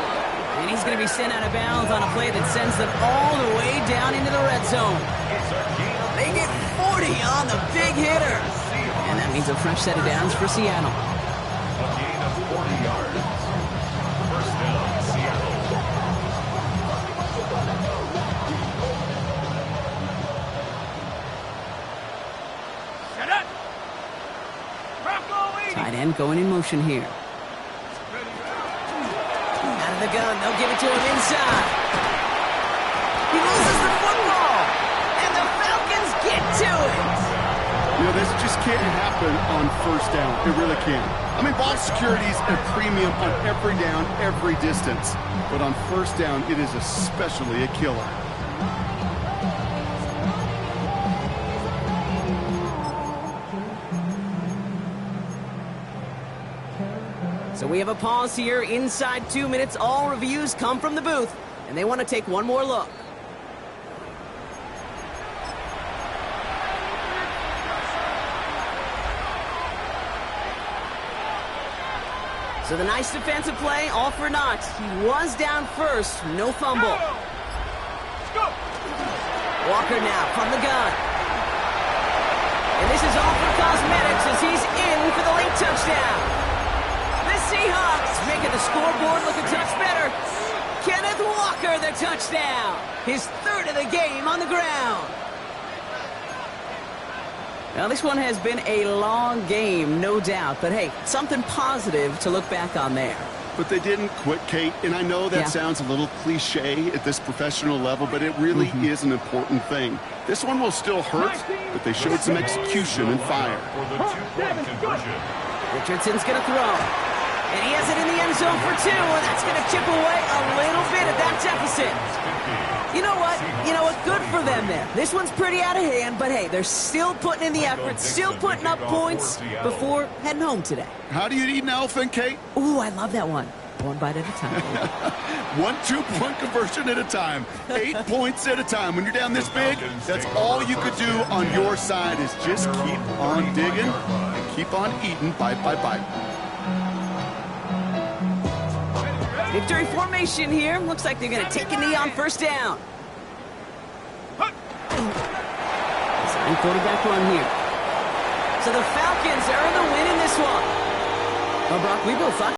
And he's going to be sent out of bounds on a play that sends them all the way down into the red zone. They get 40 on the big hitter. And that means a fresh set of downs for Seattle. A gain of 40 yards. First down, Seattle. Set up. Bronco lead. Tight end going in motion here. Out of the gun, they'll give it to him inside. He loses the football, and the Falcons get to it. You know, this just can't happen on 1st down. It really can't. I mean, ball security's a premium on every down, every distance. But on 1st down, it is especially a killer. So we have a pause here inside 2 minutes. All reviews come from the booth, and they want to take one more look. So the nice defensive play, all for naught. He was down first, no fumble. Let's go. Walker now from the gun. And this is all for cosmetics as he's in for the late touchdown. The Seahawks making the scoreboard look a touch better. Kenneth Walker, the touchdown. His 3rd of the game on the ground. Now, this one has been a long game, no doubt. But, hey, something positive to look back on there. But they didn't quit, Kate, and I know that sounds a little cliche at this professional level, but it really is an important thing. This one will still hurt, but they showed some execution and fire. For the 2-point conversion. Richardson's going to throw. And he has it in the end zone for 2, and that's going to chip away a little bit at that deficit. You know what? Good for them there. This one's pretty out of hand, but hey, they're still putting in the effort, still putting up points before heading home today. How do you eat an elephant, Kate? Ooh, I love that one. One bite at a time. 1 2-point conversion at a time. 8 points at a time. When you're down this big, that's all you could do on your side is just keep on digging and keep on eating bite by bite. Victory formation here. Looks like they're going to take a knee on 1st down. Sign quarterback run here. So the Falcons earn the win in this one. Well, Brock, we both thought